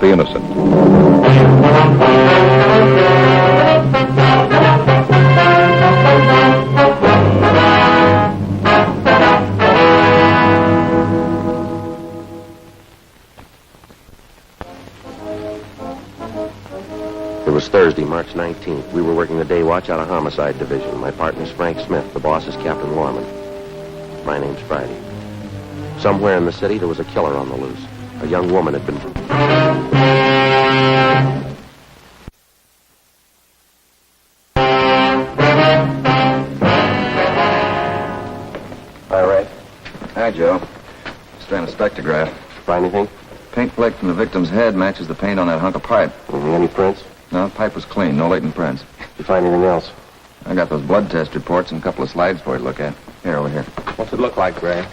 the innocent. It was Thursday, March 19th. We were working the day watch out of Homicide Division. My partner's Frank Smith. The boss is Captain Lorman. My name's Friday. Somewhere in the city, there was a killer on the loose. A young woman had been... Hi, Ray. Hi, Joe. Just ran a spectrograph. Find anything? Paint flake from the victim's head matches the paint on that hunk of pipe. Any prints? No, the pipe was clean. No latent prints. Did you find anything else? I got those blood test reports and a couple of slides for you to look at. Here, over here. What's it look like, Ray?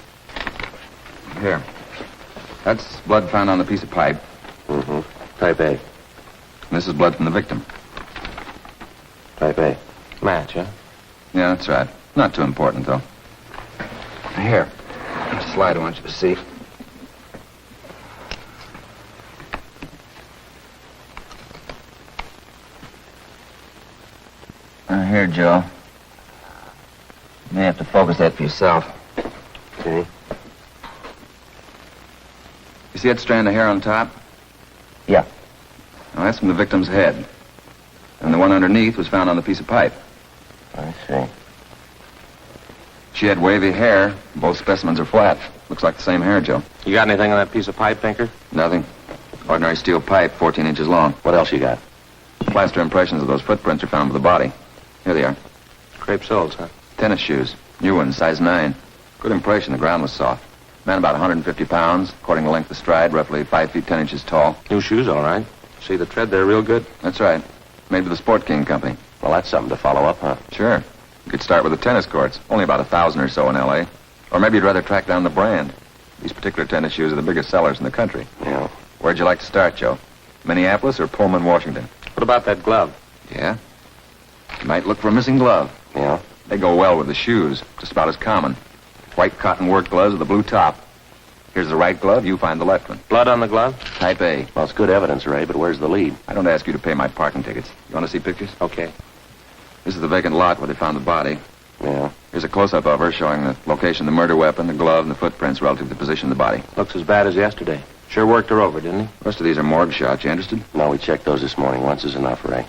Here. That's blood found on the piece of pipe. Mm-hmm. Type A. And this is blood from the victim. Type A. Match, huh? Yeah, that's right. Not too important, though. Here. Here's a slide I want you to see. Here, Joe. You may have to focus that for yourself. Okay. You see that strand of hair on top? Yeah. Now, that's from the victim's head. And the one underneath was found on the piece of pipe. I see. She had wavy hair. Both specimens are flat. Looks like the same hair, Joe. You got anything on that piece of pipe, Pinker? Nothing. Ordinary steel pipe, 14 inches long. What else you got? Plaster impressions of those footprints are found with the body. Here they are. Crepe soles, huh? Tennis shoes. New ones, size 9. Good impression. The ground was soft. Man about 150 pounds, according to length of stride, roughly 5 feet 10 inches tall. New shoes, all right. See the tread there real good? That's right. Made with the Sport King Company. Well, that's something to follow up, huh? Sure. You could start with the tennis courts. Only about 1,000 or so in L.A. Or maybe you'd rather track down the brand. These particular tennis shoes are the biggest sellers in the country. Yeah. Where'd you like to start, Joe? Minneapolis or Pullman, Washington? What about that glove? Yeah? You might look for a missing glove. Yeah? They go well with the shoes. Just about as common. White cotton work gloves with a blue top. Here's the right glove. You find the left one. Blood on the glove? Type A. Well, it's good evidence, Ray, but where's the lead? I don't ask you to pay my parking tickets. You want to see pictures? Okay. This is the vacant lot where they found the body. Yeah. Here's a close-up of her showing the location of the murder weapon, the glove, and the footprints relative to the position of the body. Looks as bad as yesterday. Sure worked her over, didn't he? The rest of these are morgue shots. You interested? No, we checked those this morning. Once is enough, Ray.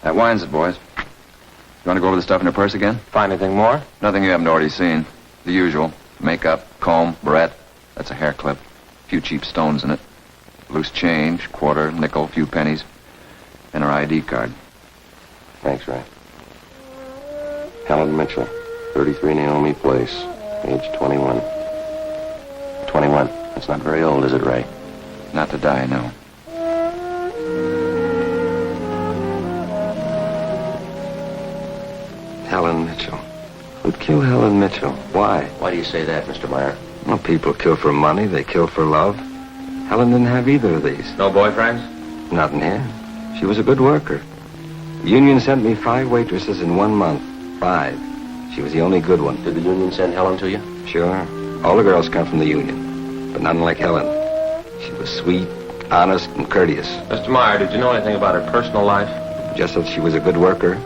That winds it, boys. You want to go over the stuff in her purse again? Find anything more? Nothing you haven't already seen. The usual. Makeup, comb, barrette. That's a hair clip. A few cheap stones in it. Loose change, quarter, nickel, few pennies. And her ID card. Thanks, Ray. Helen Mitchell, 33 Naomi Place, age 21. 21. That's not very old, is it, Ray? Not to die, no. Helen Mitchell. Who'd kill Helen Mitchell? Why? Why do you say that, Mr. Meyer? Well, people kill for money. They kill for love. Helen didn't have either of these. No boyfriends? Not in here. She was a good worker. The union sent me 5 waitresses in 1 month. 5. She was the only good one. Did the union send Helen to you? Sure. All the girls come from the union. But none like Helen. She was sweet, honest, and courteous. Mr. Meyer, did you know anything about her personal life? Just that she was a good worker.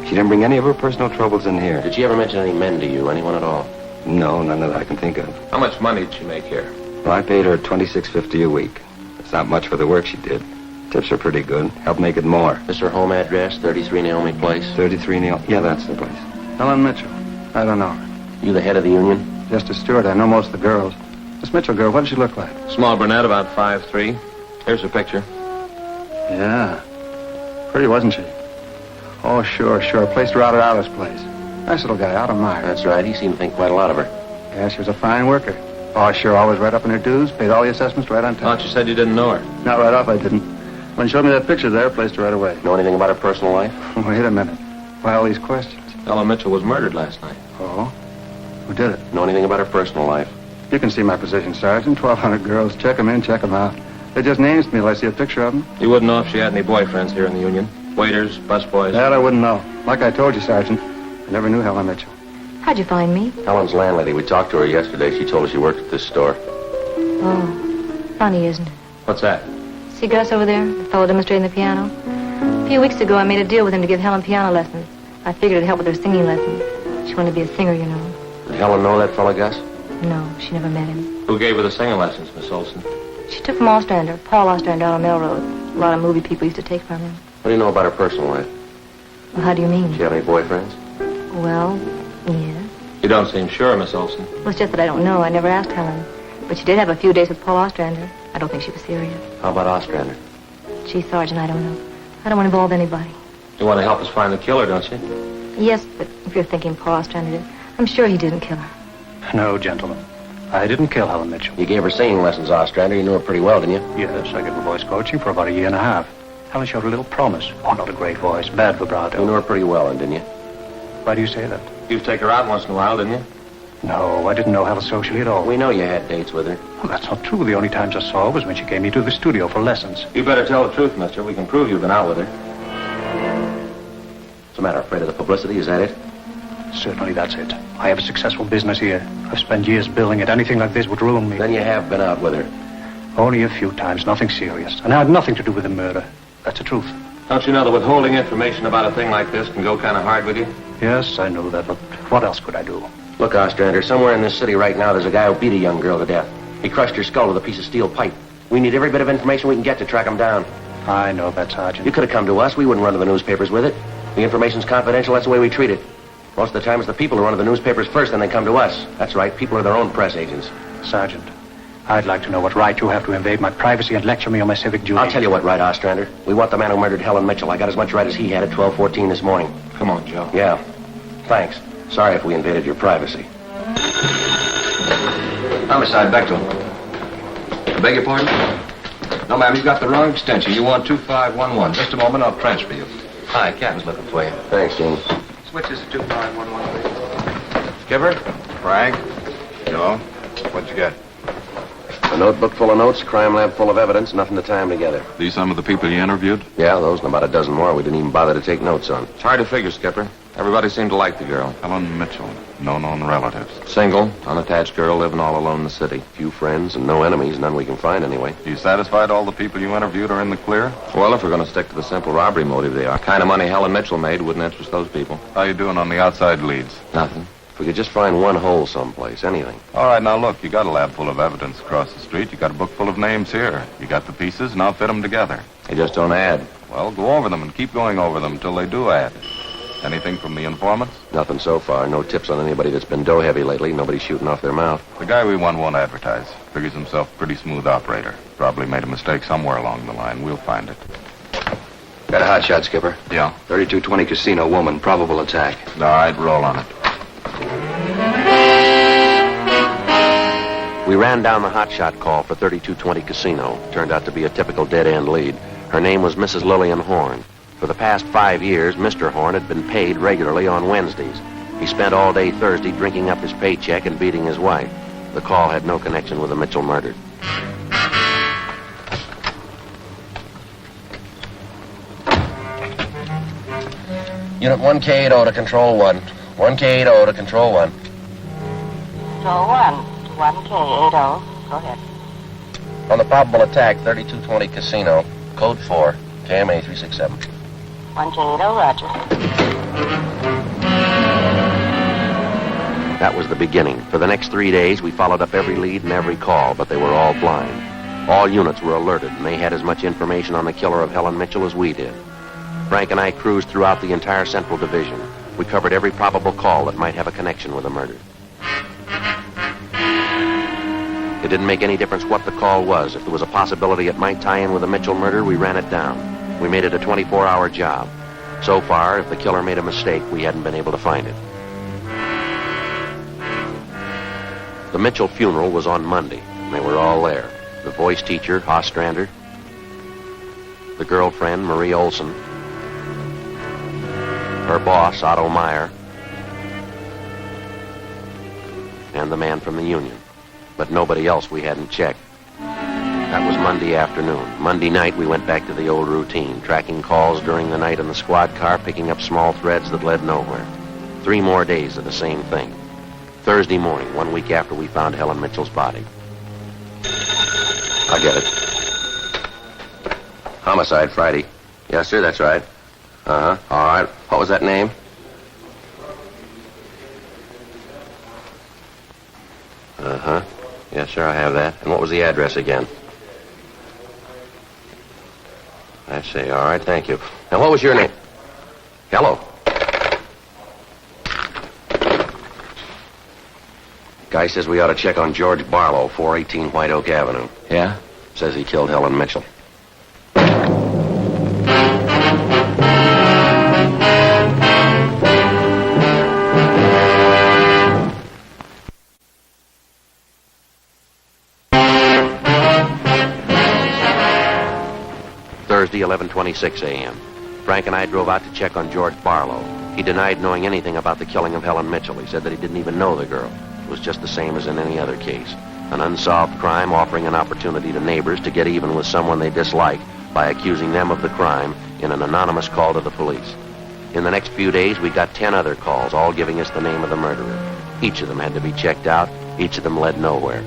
She didn't bring any of her personal troubles in here. Did she ever mention any men to you, anyone at all? No, none that I can think of. How much money did she make here? Well, I paid her $26.50 a week. It's not much for the work she did. Tips are pretty good. Help make it more. Is her home address, 33 Naomi Place? 33 Neil. Yeah, that's the place. Helen Mitchell. I don't know her. You the head of the union? Just a steward. I know most of the girls. This Mitchell girl, what does she look like? Small brunette, about 5'3". Here's her picture. Yeah. Pretty, wasn't she? Oh, sure. Placed her out at Otto's place. Nice little guy, Otto Meyer. That's right. He seemed to think quite a lot of her. Yeah, she was a fine worker. Oh, sure, always right up in her dues. Paid all the assessments right on time. Thought you said you didn't know her. Not right off, I didn't. When she showed me that picture there, placed her right away. Know anything about her personal life? Wait a minute. Why all these questions? Helen Mitchell was murdered last night. Oh? Who did it? Know anything about her personal life? You can see my position, Sergeant. 1,200 girls. Check them in, check them out. They're just names to me till I see a picture of them. You wouldn't know if she had any boyfriends here in the union? Waiters, busboys? That I wouldn't know. Like I told you, Sergeant, I never knew Helen Mitchell. How'd you find me? Helen's landlady. We talked to her yesterday. She told us she worked at this store. Oh, funny, isn't it? What's that? See Gus over there, the fellow demonstrating the piano? A few weeks ago, I made a deal with him to give Helen piano lessons. I figured it'd help with her singing lessons. She wanted to be a singer, you know. Did Helen know that fellow, Gus? No, she never met him. Who gave her the singing lessons, Miss Olson? She took from Ostrander, Paul Ostrander out on Melrose. A lot of movie people used to take from him. What do you know about her personal life? Well, how do you mean? She have any boyfriends? Well, yeah. You don't seem sure, Miss Olson. Well, it's just that I don't know. I never asked Helen. But she did have a few days with Paul Ostrander. I don't think she was serious. How about Ostrander? Gee, Sergeant, I don't know. I don't want to involve anybody. You want to help us find the killer, don't you? Yes, but if you're thinking Paul Ostrander did, I'm sure he didn't kill her. No, gentlemen. I didn't kill Helen Mitchell. You gave her singing lessons, Ostrander. You knew her pretty well, didn't you? Yes, I gave her voice coaching for about a year and a half. Helen showed a little promise. Oh, not a great voice. Bad vibrato. You knew her pretty well, didn't you? Why do you say that? You'd take her out once in a while, didn't you? No, I didn't know Helen socially at all. We know you had dates with her. Well, that's not true. The only times I saw her was when she came into the studio for lessons. You better tell the truth, mister. We can prove you've been out with her. What's the matter? Afraid of the publicity? Is that it? Certainly that's it. I have a successful business here. I've spent years building it. Anything like this would ruin me. Then you have been out with her. Only a few times, nothing serious. And I had nothing to do with the murder. That's the truth. Don't you know that withholding information about a thing like this can go kind of hard with you? Yes, I know that, but what else could I do? Look, Ostrander, somewhere in this city right now, there's a guy who beat a young girl to death. He crushed her skull with a piece of steel pipe. We need every bit of information we can get to track him down. I know that, Sergeant. You could have come to us. We wouldn't run to the newspapers with it. The information's confidential. That's the way we treat it. Most of the time, it's the people who run to the newspapers first, then they come to us. That's right. People are their own press agents. Sergeant, I'd like to know what right you have to invade my privacy and lecture me on my civic duty. I'll tell you what right, Ostrander. We want the man who murdered Helen Mitchell. I got as much right as he had at 12:14 this morning. Come on, Joe. Yeah. Thanks. Sorry if we invaded your privacy. Homicide, Bechtel. I beg your pardon? No, ma'am, you've got the wrong extension. You want 2511. Just a moment, I'll transfer you. Hi, Captain's looking for you. Thanks, Gene. Switch this to 2511, please. Skipper? Frank? Joe? What you got? A notebook full of notes, crime lab full of evidence, nothing to tie them together. These some of the people you interviewed? Yeah, those and about a dozen more we didn't even bother to take notes on. It's hard to figure, Skipper. Everybody seemed to like the girl. Helen Mitchell, no known relatives. Single, unattached girl living all alone in the city. Few friends and no enemies, none we can find anyway. You satisfied all the people you interviewed are in the clear? Well, if we're going to stick to the simple robbery motive, they are. The kind of money Helen Mitchell made wouldn't interest those people. How you doing on the outside leads? Nothing. If we could just find one hole someplace, anything. All right, now look, you got a lab full of evidence across the street. You got a book full of names here. You got the pieces, now fit them together. They just don't add. Well, go over them and keep going over them until they do add. Anything from the informants? Nothing so far. No tips on anybody that's been dough heavy lately. Nobody shooting off their mouth. The guy we won won't advertise. Figures himself a pretty smooth operator. Probably made a mistake somewhere along the line. We'll find it. Got a hot shot, Skipper. Yeah. 3220 Casino, woman, probable attack. All right, roll on it. We ran down the hotshot call for 3220 Casino. Turned out to be a typical dead-end lead. Her name was Mrs. Lillian Horn. For the past 5 years, Mr. Horn had been paid regularly on Wednesdays. He spent all day Thursday drinking up his paycheck and beating his wife. The call had no connection with the Mitchell murder. Unit 1K80 to Control 1. 1K80 to Control 1. Control 1, 1K80. Go ahead. On the probable attack, 3220 Casino, Code 4, KMA 367. 1K80, roger. That was the beginning. For the next 3 days, we followed up every lead and every call, but they were all blind. All units were alerted, and they had as much information on the killer of Helen Mitchell as we did. Frank and I cruised throughout the entire Central Division. We covered every probable call that might have a connection with the murder. It didn't make any difference what the call was. If there was a possibility it might tie in with the Mitchell murder, we ran it down. We made it a 24-hour job. So far, if the killer made a mistake, we hadn't been able to find it. The Mitchell funeral was on Monday, and they were all there. The voice teacher, Ostrander, the girlfriend, Marie Olson, her boss, Otto Meyer, and the man from the union. But nobody else we hadn't checked. That was Monday afternoon. Monday night, we went back to the old routine, tracking calls during the night in the squad car, picking up small threads that led nowhere. 3 more days of the same thing. Thursday morning, 1 week after we found Helen Mitchell's body. I get it. Homicide, Friday. Yes, sir, that's right. Uh-huh. All right. What was that name? Uh-huh. Yes, sir, I have that. And what was the address again? I see. All right, thank you. And what was your name? Hello. Guy says we ought to check on George Barlow, 418 White Oak Avenue. Yeah? Says he killed Helen Mitchell. Thursday, 11:26 a.m. Frank and I drove out to check on George Barlow. He denied knowing anything about the killing of Helen Mitchell. He said that he didn't even know the girl. It was just the same as in any other case. An unsolved crime offering an opportunity to neighbors to get even with someone they dislike by accusing them of the crime in an anonymous call to the police. In the next few days, we got 10 other calls, all giving us the name of the murderer. Each of them had to be checked out. Each of them led nowhere.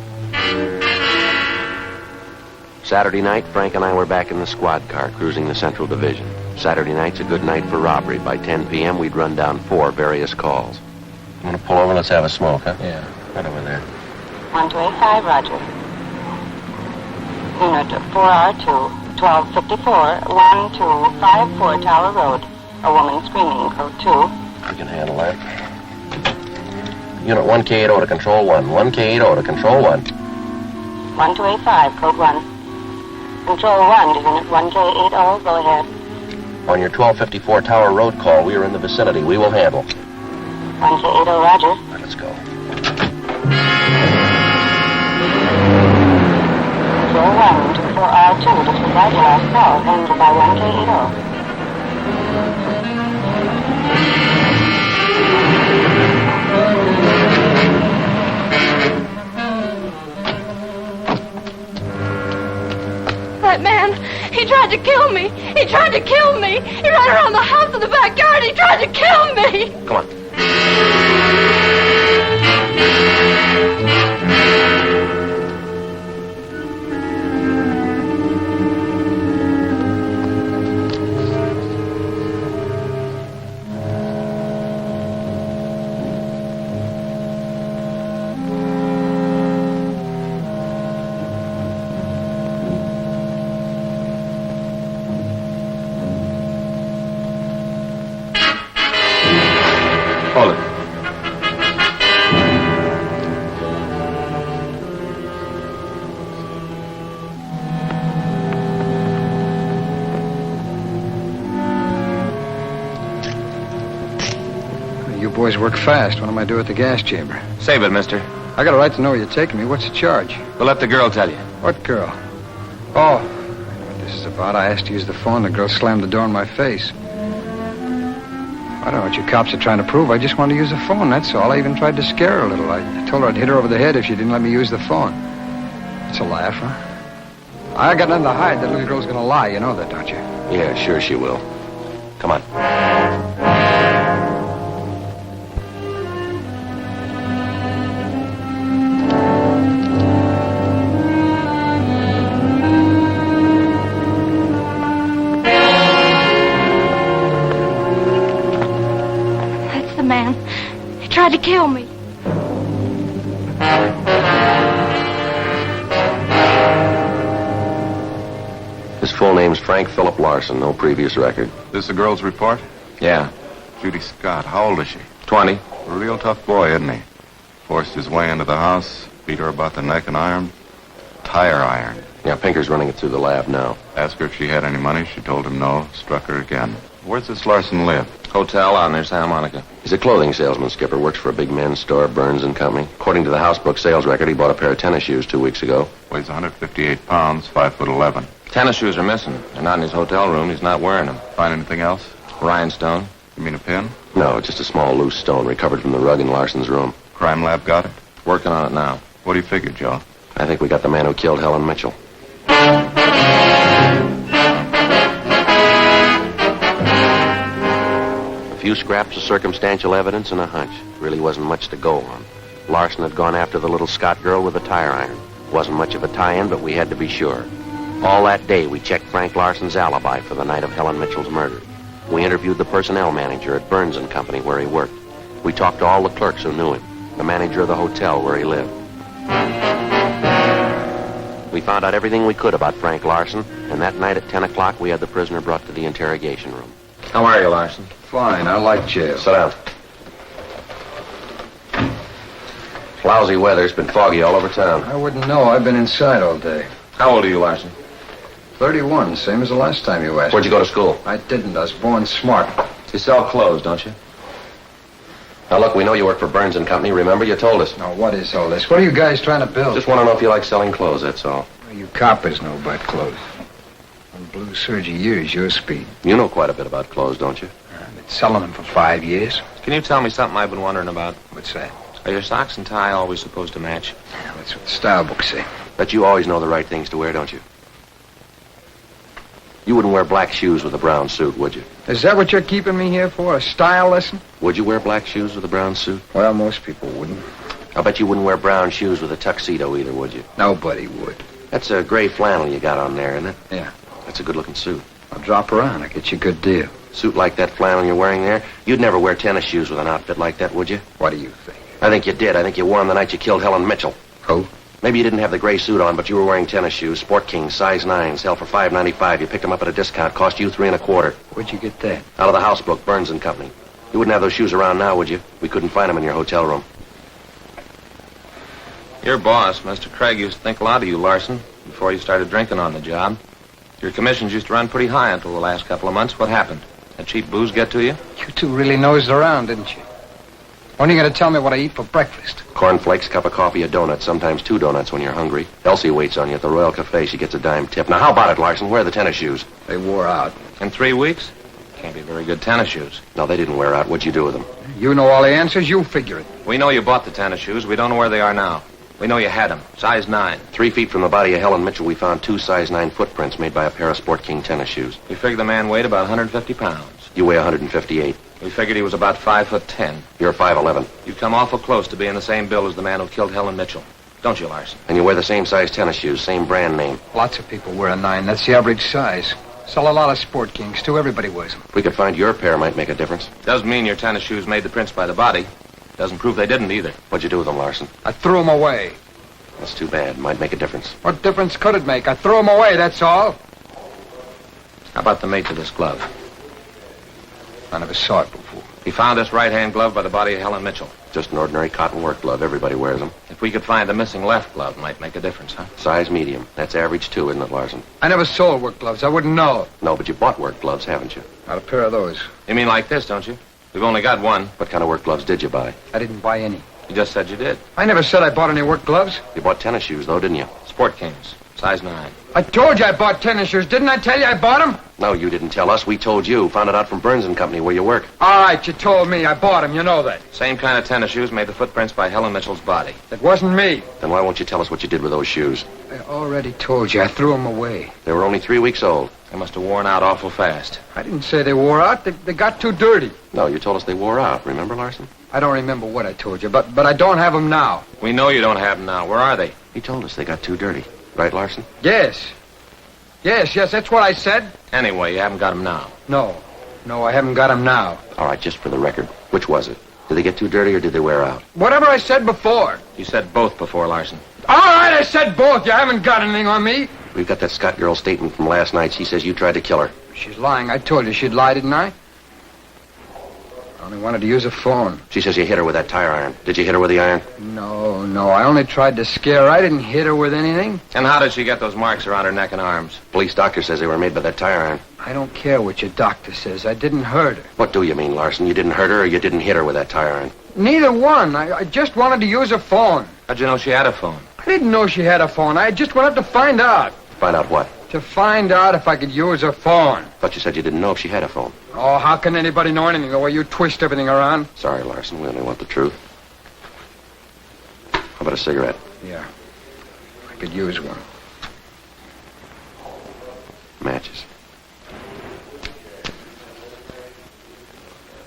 Saturday night, Frank and I were back in the squad car cruising the Central Division. Saturday night's a good night for robbery. By 10 p.m., we'd run down 4 various calls. I'm going to pull over. Let's have a smoke, huh? Yeah. Right over there. 1285, roger. Unit 4R2, 1254, 1254 Tower Road. A woman screaming, code 2. We can handle that. Unit 1K80 to Control 1. 1K80 to Control 1. 1285, code 1. Control 1 to Unit 1K80, go ahead. On your 1254 Tower Road call, we are in the vicinity. We will handle. 1K80, roger. All right, let's go. Control 1 to 4R2, disregard your last call, handled by 1K80. That man, he tried to kill me. He tried to kill me. He ran around the house in the backyard. He tried to kill me. Come on. Hold it. You boys work fast. What am I doing at the gas chamber? Save it, mister. I got a right to know where you're taking me. What's the charge? We'll let the girl tell you. What girl? Oh, I know what this is about. I asked to use the phone. The girl slammed the door in my face. I don't know what you cops are trying to prove. I just wanted to use the phone, that's all. I even tried to scare her a little. I told her I'd hit her over the head if she didn't let me use the phone. It's a laugh, huh? I got nothing to hide. That little girl's gonna lie. You know that, don't you? Yeah, sure she will. Come on. That's the man. He tried to kill me. His full name's Frank Philip Larson. No previous record. This the girl's report? Yeah. Judy Scott. How old is she? 20. A real tough boy, isn't he? Forced his way into the house, beat her about the neck and arm. Tire iron. Yeah, Pinker's running it through the lab now. Asked her if she had any money. She told him no. Struck her again. Where's this Larson live? Hotel out near Santa Monica. He's a clothing salesman, Skipper. Works for a big men's store, Burns and Company. According to the housebook sales record, he bought a pair of tennis shoes 2 weeks ago. Weighs 158 pounds, 5'11". Tennis shoes are missing. They're not in his hotel room. He's not wearing them. Find anything else? Rhinestone. You mean a pin? No, just a small loose stone recovered from the rug in Larson's room. Crime lab got it? Working on it now. What do you figure, Joe? I think we got the man who killed Helen Mitchell. A few scraps of circumstantial evidence and a hunch. Really wasn't much to go on. Larson had gone after the little Scott girl with a tire iron. Wasn't much of a tie-in, but we had to be sure. All that day, we checked Frank Larson's alibi for the night of Helen Mitchell's murder. We interviewed the personnel manager at Burns & Company where he worked. We talked to all the clerks who knew him, the manager of the hotel where he lived. We found out everything we could about Frank Larson, and that night at 10 o'clock, we had the prisoner brought to the interrogation room. How are you, Larson? Fine, I like jail. Sit down. Lousy weather. It's been foggy all over town. I wouldn't know. I've been inside all day. How old are you, Larson? 31, same as the last time you asked. Where'd you go to school? I didn't. I was born smart. You sell clothes, don't you? Now, look, we know you work for Burns & Company. Remember, you told us. Now, what is all this? What are you guys trying to build? Just want to know if you like selling clothes, that's all. Well, you coppers know about clothes. One blue serge a year is your speed. You know quite a bit about clothes, don't you? I've been selling them for 5 years. Can you tell me something I've been wondering about? What's that? Are your socks and tie always supposed to match? Yeah, that's what the style books say. Bet you always know the right things to wear, don't you? You wouldn't wear black shoes with a brown suit, would you? Is that what you're keeping me here for, a style lesson? Would you wear black shoes with a brown suit? Well, most people wouldn't. I bet you wouldn't wear brown shoes with a tuxedo either, would you? Nobody would. That's a gray flannel you got on there, isn't it? Yeah. That's a good-looking suit. I'll drop around. I'll get you a good deal. Suit like that flannel you're wearing there, you'd never wear tennis shoes with an outfit like that, would you? What do you think? I think you did. I think you wore them the night you killed Helen Mitchell. Who? Maybe you didn't have the gray suit on, but you were wearing tennis shoes. Sport Kings, size 9, sell for $5.95. You picked them up at a discount. Cost you $3 1/4. Where'd you get that? Out of the house book, Burns & Company. You wouldn't have those shoes around now, would you? We couldn't find them in your hotel room. Your boss, Mr. Craig, used to think a lot of you, Larson, before you started drinking on the job. Your commissions used to run pretty high until the last couple of months. What happened? That cheap booze get to you? You two really nosed around, didn't you? When are you going to tell me what I eat for breakfast? Cornflakes, cup of coffee, a donut, sometimes 2 donuts when you're hungry. Elsie waits on you at the Royal Cafe. She gets a dime tip. Now, how about it, Larson? Where are the tennis shoes? They wore out. In 3 weeks? Can't be very good tennis shoes. No, they didn't wear out. What'd you do with them? You know all the answers. You figure it. We know you bought the tennis shoes. We don't know where they are now. We know you had them. Size 9. 3 feet from the body of Helen Mitchell, we found 2 size 9 footprints made by a pair of Sport King tennis shoes. We figured the man weighed about 150 pounds. You weigh 158. We figured he was about 5'10". You're 5'11". You come awful close to being the same build as the man who killed Helen Mitchell. Don't you, Larson? And you wear the same size tennis shoes, same brand name. Lots of people wear a 9. That's the average size. Sell a lot of Sport Kings, too. Everybody wears them. If we could find your pair, might make a difference. Doesn't mean your tennis shoes made the prints by the body. Doesn't prove they didn't either. What'd you do with them, Larson? I threw them away. That's too bad. Might make a difference. What difference could it make? I threw them away, that's all. How about the mate to this glove? I never saw it before. He found this right-hand glove by the body of Helen Mitchell. Just an ordinary cotton work glove. Everybody wears them. If we could find the missing left glove, might make a difference, huh? Size medium. That's average, too, isn't it, Larson? I never sold work gloves. I wouldn't know. No, but you bought work gloves, haven't you? Not a pair of those. You mean like this, don't you? We've only got one. What kind of work gloves did you buy? I didn't buy any. You just said you did. I never said I bought any work gloves. You bought tennis shoes, though, didn't you? Sport Kings. Size 9. I told you I bought tennis shoes. Didn't I tell you I bought them? No, you didn't tell us. We told you. Found it out from Burns & Company where you work. All right, you told me. I bought them. You know that. Same kind of tennis shoes made the footprints by Helen Mitchell's body. It wasn't me. Then why won't you tell us what you did with those shoes? I already told you. I threw them away. They were only 3 weeks old. They must have worn out awful fast. I didn't say they wore out. They got too dirty. No, you told us they wore out. Remember, Larson? I don't remember what I told you, but I don't have them now. We know you don't have them now. Where are they? He told us they got too dirty. Right, Larson? Yes. Yes, that's what I said. Anyway, you haven't got them now. No, I haven't got them now. All right, just for the record, which was it? Did they get too dirty or did they wear out? Whatever I said before. You said both before, Larson. All right, I said both. You haven't got anything on me. We've got that Scott girl's statement from last night. She says you tried to kill her. She's lying. I told you she'd lie, didn't I? I only wanted to use a phone. She says you hit her with that tire iron. Did you hit her with the iron? No. I only tried to scare her. I didn't hit her with anything. And how did she get those marks around her neck and arms? Police doctor says they were made by that tire iron. I don't care what your doctor says. I didn't hurt her. What do you mean, Larson? You didn't hurt her or you didn't hit her with that tire iron? Neither one. I just wanted to use a phone. How'd you know she had a phone? I didn't know she had a phone. I just wanted to find out. Find out what? To find out if I could use her phone. Thought you said you didn't know if she had a phone. Oh, how can anybody know anything the way you twist everything around? Sorry, Larson. We only want the truth. How about a cigarette? Yeah. I could use one. Matches.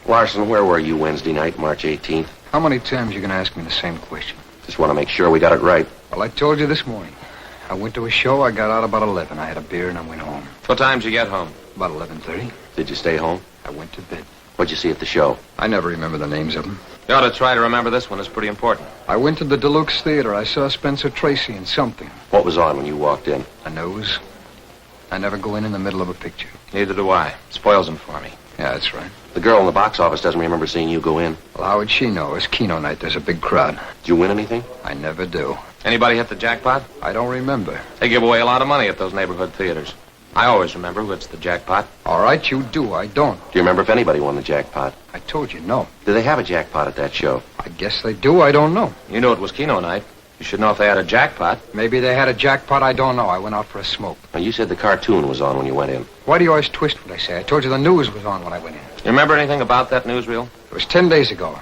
Larson, where were you Wednesday night, March 18th? How many times are you going to ask me the same question? Just want to make sure we got it right. Well, I told you this morning. I went to a show. I got out about 11. I had a beer and I went home. What time did you get home? About 11:30. Did you stay home? I went to bed. What'd you see at the show? I never remember the names of them. You ought to try to remember this one. It's pretty important. I went to the Deluxe Theater. I saw Spencer Tracy in something. What was on when you walked in? A news. I never go in the middle of a picture. Neither do I. Spoils them for me. Yeah, that's right. The girl in the box office doesn't remember seeing you go in. Well, how would she know? It's Keno night. There's a big crowd. Did you win anything? I never do. Anybody hit the jackpot? I don't remember. They give away a lot of money at those neighborhood theaters. I always remember who hits the jackpot. All right, you do. I don't. Do you remember if anybody won the jackpot? I told you no. Did they have a jackpot at that show? I guess they do. I don't know. You knew it was Keno night. You should know if they had a jackpot. Maybe they had a jackpot. I don't know. I went out for a smoke. Now, you said the cartoon was on when you went in. Why do you always twist what I say? I told you the news was on when I went in. You remember anything about that newsreel? It was 10 days ago.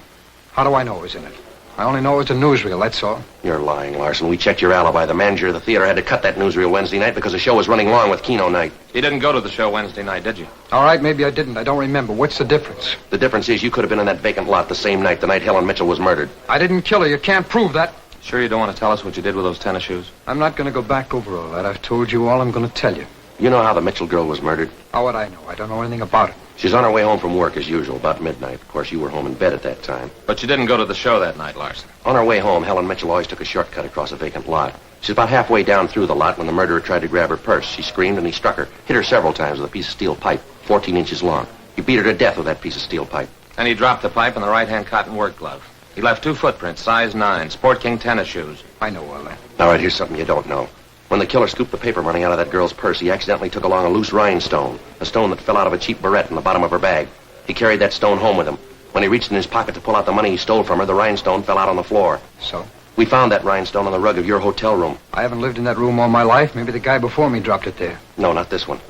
How do I know it was in it? I only know it was a newsreel, that's all. You're lying, Larson. We checked your alibi. The manager of the theater had to cut that newsreel Wednesday night because the show was running long with Keno night. You didn't go to the show Wednesday night, did you? All right, maybe I didn't. I don't remember. What's the difference? The difference is you could have been in that vacant lot the same night, the night Helen Mitchell was murdered. I didn't kill her. You can't prove that. Sure you don't want to tell us what you did with those tennis shoes? I'm not going to go back over all that. I've told you all I'm going to tell you. You know how the Mitchell girl was murdered? How would I know? I don't know anything about it. She's on her way home from work as usual, about midnight. Of course, you were home in bed at that time. But you didn't go to the show that night, Larson. On her way home, Helen Mitchell always took a shortcut across a vacant lot. She's about halfway down through the lot when the murderer tried to grab her purse. She screamed and he struck her, hit her several times with a piece of steel pipe, 14 inches long. He beat her to death with that piece of steel pipe. And he dropped the pipe in the right-hand cotton work glove. He left 2 footprints, size 9, Sport King tennis shoes. I know all that. All right, here's something you don't know. When the killer scooped the paper money out of that girl's purse, he accidentally took along a loose rhinestone, a stone that fell out of a cheap barrette in the bottom of her bag. He carried that stone home with him. When he reached in his pocket to pull out the money he stole from her, the rhinestone fell out on the floor. So? We found that rhinestone on the rug of your hotel room. I haven't lived in that room all my life. Maybe the guy before me dropped it there. No, not this one.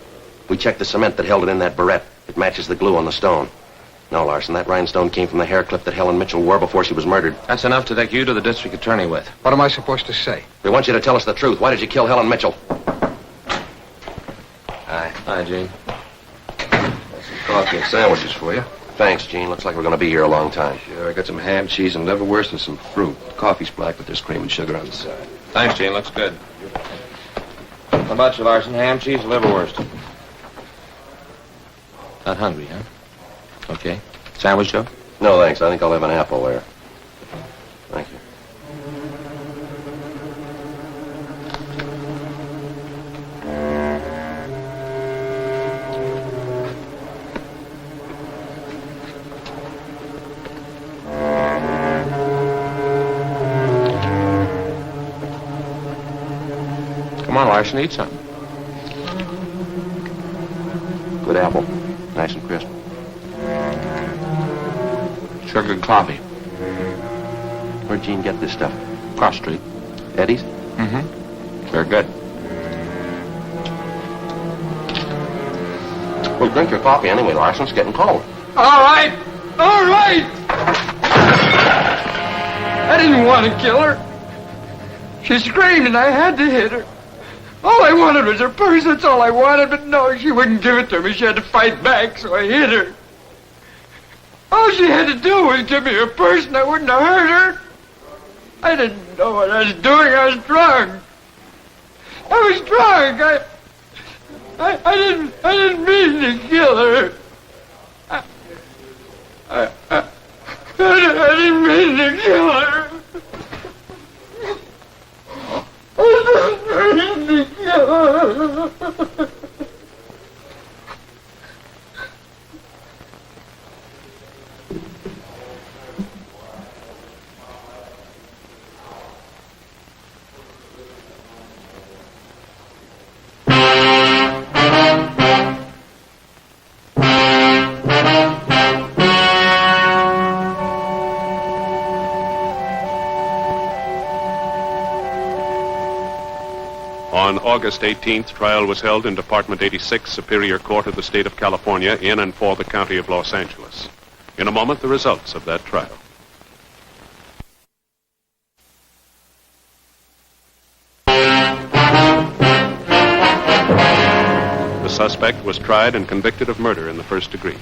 We checked the cement that held it in that barrette. It matches the glue on the stone. No, Larson, that rhinestone came from the hair clip that Helen Mitchell wore before she was murdered. That's enough to take you to the district attorney with. What am I supposed to say? We want you to tell us the truth. Why did you kill Helen Mitchell? Hi. Hi, Gene. Some coffee and sandwiches for you. Thanks, Gene. Looks like we're going to be here a long time. Sure, I got some ham, cheese, and liverwurst and some fruit. The coffee's black, but there's cream and sugar on the side. Thanks, Gene. Looks good. How about you, Larson? Ham, cheese, liverwurst. Not hungry, huh? Okay. Sandwich, Joe? No, thanks. I think I'll have an apple there. Thank you. Come on, Larson, eat something. Good apple. Nice and crisp. Sure good coffee. Where'd Gene get this stuff? Cross Street. Eddie's? Mm-hmm. Very good. Well, drink your coffee anyway, Larson. It's getting cold. All right! All right! I didn't want to kill her. She screamed and I had to hit her. All I wanted was her purse, that's all I wanted, but no, she wouldn't give it to me. She had to fight back, so I hit her. All she had to do was give me her purse and I wouldn't have hurt her. I didn't know what I was doing. I was drunk. I was drunk. I didn't mean to kill her. I didn't mean to kill her. I didn't mean to kill her. On August 18th, trial was held in Department 86, Superior Court of the State of California, in and for the County of Los Angeles. In a moment, the results of that trial. The suspect was tried and convicted of murder in the first degree.